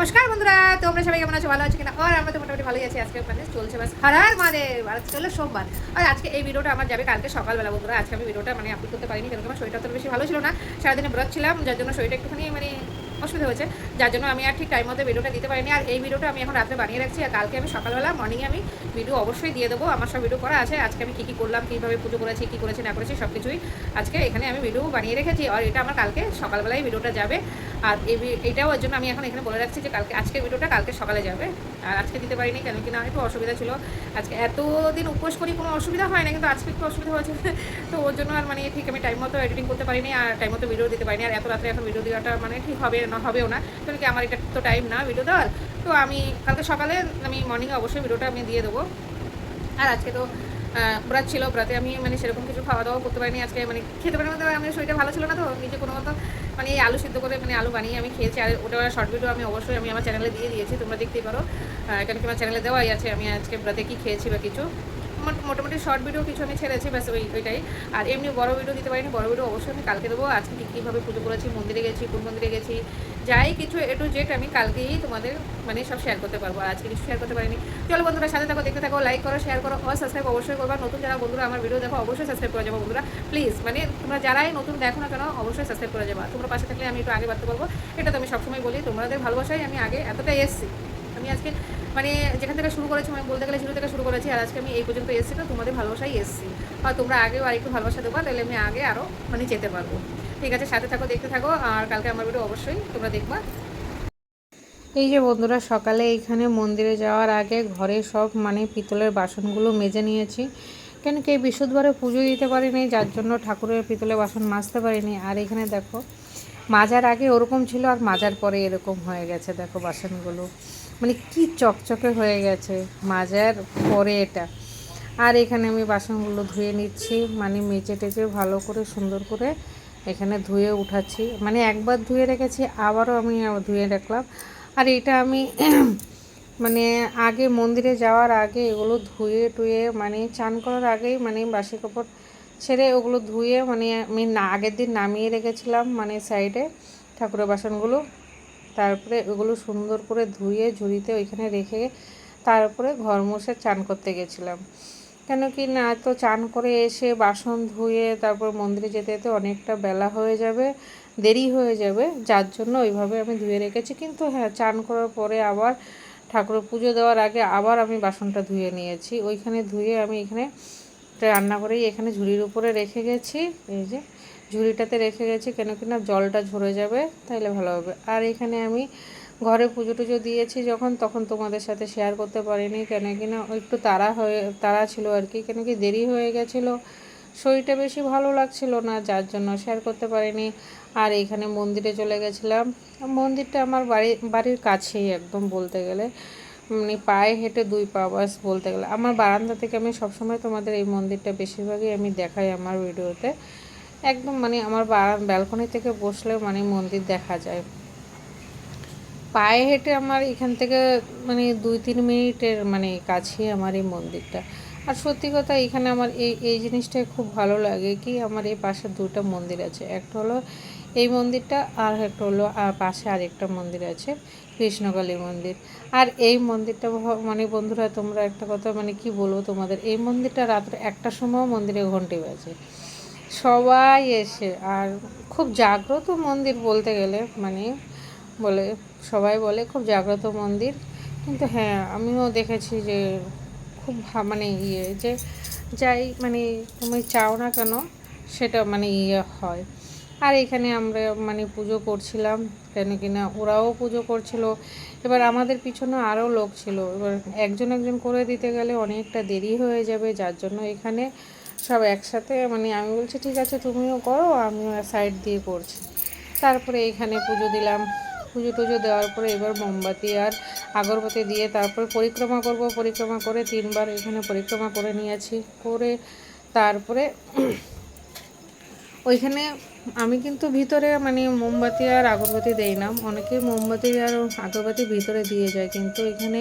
নমস্কার বন্ধুরা, তোমরা সবাই কেমন আছো? ভালো আছো কিনা? আর আমরা তো মোটামুটি ভালোই আছি। আজকে মানে চলছে বাস হারার মারে আজকে হলো সোমবার। আর আজকে এই ভিডিওটা আমার যাবে কালকে সকালবেলা। বন্ধুরা আজকে আমি ভিডিওটা মানে আপলোড করতে পারিনি, কারণ আমার শরীরটা তো বেশি ভালো ছিল না। সারাদিনে ব্রত ছিলাম, যার জন্য শরীরটা একটুখানি মানে অসুবিধা হয়েছে, যার জন্য আমি আর ঠিক টাইম মতো ভিডিওটা দিতে পারিনি। আর এই ভিডিওটা আমি এখন রাত্রে বানিয়ে রাখছি, আর কালকে আমি সকালবেলা মর্নিংয়ে আমি ভিডিও অবশ্যই দিয়ে দেবো। আমার সব ভিডিও করা আছে। আজকে আমি কী কী করলাম, কীভাবে পুজো করেছি, কী করেছি না করেছি সব কিছুই আজকে এখানে আমি ভিডিও বানিয়ে রেখেছি। আর এটা আমার কালকে সকালবেলায় ভিডিওটা যাবে। আর এটাও ওর জন্য আমি এখন এখানে বলে রাখছি যে কালকে আজকের ভিডিওটা কালকে সকালে যাবে। আর আজকে দিতে পারিনি কেন কি না, একটু অসুবিধা ছিল। আজকে এতদিন উপোস করি, কোনো অসুবিধা হয় না, কিন্তু আজকে একটু অসুবিধা হয়েছে। তো ওর জন্য আর মানে ঠিক আমি টাইম মতো এডিটিং করতে পারিনি, আর টাইম মতো ভিডিও দিতে পারিনি। আর এত রাত্রে এখন ভিডিও দেওয়াটা মানে ঠিক হবে না, হবেও না, কারণ কি আমার এটা তো টাইম না ভিডিও দেওয়ার। তো আমি কালকে সকালে আমি মর্নিংয়ে অবশ্যই ভিডিওটা আমি দিয়ে দেবো। আর আজকে তো ব্রাত ছিল, ব্রাতে আমি মানে সেরকম কিছু খাওয়া দাওয়া করতে পারিনি আজকে, মানে খেতে পারিনি। আমি শরীরটা ভালো ছিল না, তো নিজে কোনো মতো মানে এই আলু সিদ্ধ করে মানে আলু বানিয়ে আমি খেয়েছি। আর ওটা শর্ট ভিডিও আমি অবশ্যই আমি আমার চ্যানেলে দিয়ে দিয়েছি, তোমরা দেখতেই পারো, কেন কি আমার চ্যানেলে দেওয়াই আছে আমি আজকে ব্রাতে কী খেয়েছি বা কিছু মোটামুটি শর্ট ভিডিও কিছু আমি ছেড়েছি, ব্যাস ওইটাই। আর এমনি বড় ভিডিও দিতে পারিনি, বড় ভিডিও অবশ্যই আমি কালকে দেবো। আজকে কীভাবে পুজো করেছি, মন্দিরে গেছি, কোন মন্দিরে গেছি, যাই কিছু এ টু জেড আমি কালকেই তোমাদের মানে সব শেয়ার করতে পারবো। আর আজকে কিছু শেয়ার করতে পারিনি। চলো বন্ধুরা, সাথে থাকো, দেখতে থাকো, লাইক করো, শেয়ার করো, আর সাবস্ক্রাইব অবশ্যই করবা। নতুন যারা বন্ধুরা আমার ভিডিও দেখো অবশ্যই সাবস্ক্রাইব করে যাবো বন্ধুরা, প্লিজ। মানে তোমরা যারাই নতুন দেখো না কেন অবশ্যই সাবস্ক্রাইব করে যাবা। তোমরা পাশে থাকলে আমি একটু আগে বাড়তে পারবো, এটা তো আমি সবসময় বলি। তোমাদের ভালোবাসাই আমি আগে এতটাই এসেছি। আমি আজকে মানে যেখান থেকে শুরু করেছি, আমি বলতে গেলে শুরু থেকে শুরু করেছি, আর আজকে আমি এই পর্যন্ত এসেছি, তো তোমাদের ভালোবাসাই এসেছি। আর তোমরা আগেও আর একটু ভালোবাসা দেবো, তাহলে আমি আগে আরও মানে যেতে পারবো। ঠিক আছে, সাথে থাকো, দেখতে থাকো, আর কালকে আমার ভিডিও অবশ্যই তোমরা দেখবা। এই যে বন্ধুরা, সকালে এইখানে মন্দিরে যাওয়ার আগে ঘরে সব মানে পিতলের বাসনগুলো মেজে নিয়েছি, কেন কি এই বৃহস্পতিবারে পুজো দিতে পারিনি, যার জন্য ঠাকুরের পিতলের বাসন মাজতে পারিনি। আর এখানে দেখো, মাজার আগে ওরকম ছিল, আর মাজার পরে এরকম হয়ে গেছে। দেখো বাসনগুলো মানে কি চকচকে হয়ে গেছে মাজার পরে এটা। আর এখানে আমি বাসনগুলো ধুয়ে নিচ্ছি, মানে মেজে টেজে ভালো করে সুন্দর করে এখানে ধুয়ে উঠাচ্ছি। মানে একবার ধুয়ে রেখেছি, আবারও আমি ধুয়ে রাখলাম। আর এটা আমি মানে আগে মন্দিরে যাওয়ার আগে এগুলো ধুয়ে টুয়ে মানে চান করার আগেই মানে বাসি কাপড় ছেড়ে ওগুলো ধুয়ে মানে আমি আগের দিন নামিয়ে রেখেছিলাম মানে সাইডে ঠাকুরের বাসনগুলো। তারপরে ওগুলো সুন্দর করে ধুয়ে ঝুড়িতে ওইখানে রেখে তারপরে ঘর মুছে চান করতে গেছিলাম। কেন কি না, তো চান করে এসে বাসন ধুয়ে তারপর মন্দিরে যেতে যেতে অনেকটা বেলা হয়ে যাবে, দেরি হয়ে যাবে, যার জন্য ওইভাবে আমি ধুয়ে রেখেছি। কিন্তু হ্যাঁ, চান করার পরে আবার ঠাকুরের পুজো দেওয়ার আগে আবার আমি বাসনটা ধুয়ে নিয়েছি। ওইখানে ধুয়ে আমি এখানে রান্না করেই এখানে ঝুড়ির উপরে রেখে গেছি। এই যে ঝুড়িটাতে রেখে গেছি, কেন কি না জলটা ঝরে যাবে, তাইলে ভালো হবে। আর এখানে আমি ঘরে পুজো টুজো দিয়েছি যখন, তখন তোমাদের সাথে শেয়ার করতে পারিনি, কেন কি না একটু তাড়া ছিল আর কি, কেন কি দেরি হয়ে গেছিলো, শরীরটা বেশি ভালো লাগছিল না, যার জন্য শেয়ার করতে পারিনি। আর এইখানে মন্দিরে চলে গেছিলাম। মন্দিরটা আমার বাড়ির কাছেই একদম বলতে গেলে, মানে পায়ে হেঁটে 2 পা বাস বলতে গেলে। আমার বারান্দা থেকে আমি সবসময় তোমাদের এই মন্দিরটা বেশিরভাগই আমি দেখাই আমার ভিডিওতে। একদম মানে আমার ব্যালকনি থেকে বসলে মানে মন্দির দেখা যায়। পায়ে হেঁটে আমার এখান থেকে মানে 2-3 মিনিটের মানে কাছে আমার এই মন্দিরটা। আর সত্যি কথা, এখানে আমার এই জিনিসটাই খুব ভালো লাগে কি, আমার এই পাশে 2টা মন্দির আছে। একটা হলো এই মন্দিরটা, আর একটা হলো পাশে আরেকটা মন্দির আছে, কৃষ্ণকালী মন্দির। আর এই মন্দিরটা মানে বন্ধুরা, তোমরা একটা কথা মানে কি বলবো তোমাদের, এই মন্দিরটা রাত্রে 1টার সময় মন্দিরে ঘন্টি বাজে, সবাই এসে। আর খুব জাগ্রত মন্দির বলতে গেলে, মানে বলে সবাই বলে খুব জাগ্রত মন্দির। কিন্তু হ্যাঁ, আমিও দেখেছি যে খুব মানে যে যাই মানে তুমি চাও না কেন সেটা মানে হয়। আর এখানে আমরা মানে পুজো করছিলাম, কেন কিনা ওরাও পুজো করছিল। এবার আমাদের পিছনে আরও লোক ছিল, এবার একজন একজন করে দিতে গেলে অনেকটা দেরি হয়ে যাবে, যার জন্য এখানে সব একসাথে মানে আমি বলছি ঠিক আছে তুমিও করো, আমিও সাইড দিয়ে করছি। তারপরে এখানে পুজো দিলাম। পুজো টুজো দেওয়ার পরে এবার মোমবাতি আর আগরবাতি দিয়ে তারপরে পরিক্রমা করব। পরিক্রমা করে 3বার এখানে পরিক্রমা করে নিয়েছি, করে তারপরে ওইখানে আমি কিন্তু ভিতরে মানে মোমবাতি আর আগরবাতি দেই না, অনেকে মোমবাতি আর আগরবাতি ভিতরে দিয়ে যায়, কিন্তু এখানে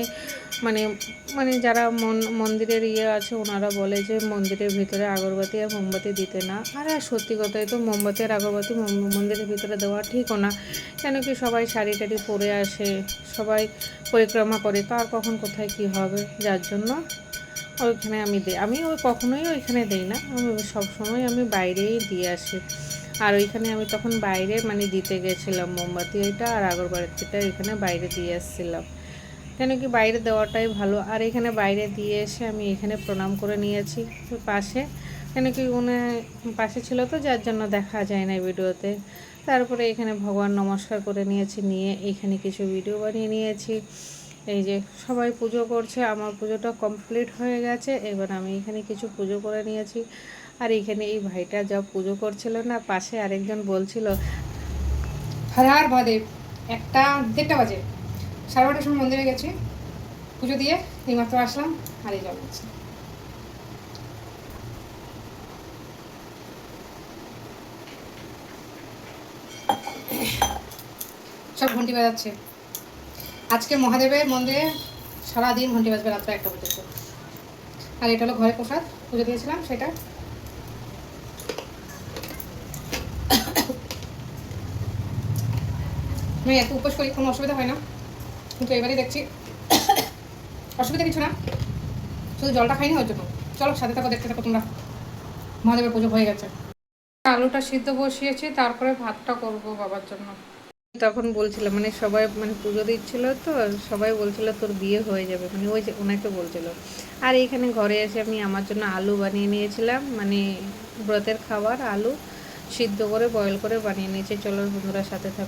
মানে মানে যারা মন্দিরের আছে ওনারা বলে যে মন্দিরের ভিতরে আগরবাতি আর মোমবাতি দিতে না। আর সত্যি কথাই তো, মোমবাতি আর আগরবাতি মন্দিরের ভিতরে দেওয়া ঠিকও না, কেন কি সবাই শাড়ি টাড়ি পরে আসে, সবাই পরিক্রমা করে, তো আর কখন কোথায় কি হবে, যার জন্য ওইখানে আমি দিই। আমি ওই কখনোই ওইখানে দিই না, আমি সবসময় আমি বাইরেই দিয়ে আসি। আর ওইখানে আমি তখন বাইরে মানে দিতে গেছিলাম মোমবাতি ওইটা আর আগরবাতিটা এখানে বাইরে দিয়ে এসেছিলাম, কেন কি বাইরে দেওয়াটাই ভালো। আর এখানে বাইরে দিয়ে এসে আমি এখানে প্রণাম করে নিয়েছি পাশে, কেন কি উনি পাশে ছিল তো, যার জন্য দেখা যায় না ভিডিওতে। তারপরে এখানে ভগবান নমস্কার করে নিয়েছি, নিয়ে এখানে কিছু ভিডিও বানিয়ে নিয়েছি। এই যে সবাই পুজো করছে, আমার পুজোটা কমপ্লিট হয়ে গেছে, এবার আমি এখানে কিছু পুজো করে নিয়েছি। আর এখানে এই ভাইটা যা পুজো করছিল না, পাশে আরেকজন বলছিল হর হর মহাদেব। 1:30 বাজে, 12:30 সময় মন্দিরে গেছি, পুজো দিয়ে এইমাত্র আসলাম, আর এই জল হচ্ছে। সব ঘন্টি বাজাচ্ছে আজকে মহাদেবের মন্দিরে, সারাদিন ঘন্টি বাজবে রাত্রে 1টা পর্যন্ত। আর এটা হলো ঘরে প্রসাদ, পুজো দিয়েছিলাম সেটা। আমি এত উপোস করি, কোনো অসুবিধা হয় না, কিন্তু এবারেই দেখছি অসুবিধা কিছু না, শুধু জলটা খাইনি ওর জন্য। চলো সাথে থাকো, দেখতে থাকো তোমরা। মহাদেবের পুজো হয়ে গেছে, আলুটা সিদ্ধ বসিয়েছি, তারপরে ভাতটা করব বাবার জন্য। তখন বলছিল মানে সবাই মানে পুজো দিচ্ছিল তো, সবাই বলছিল তোর বিয়ে হয়ে যাবে, মানে ওই যে ওনাকে বলছিল। আর এখানে ঘরে এসে আমি আমার জন্য আলু বানিয়ে নিয়েছিলাম, মানে ব্রতের খাবার আলু সিদ্ধ করে বয়েল করে বানিয়ে নিয়েছি। চলো বন্ধুরা সাথে থাকো।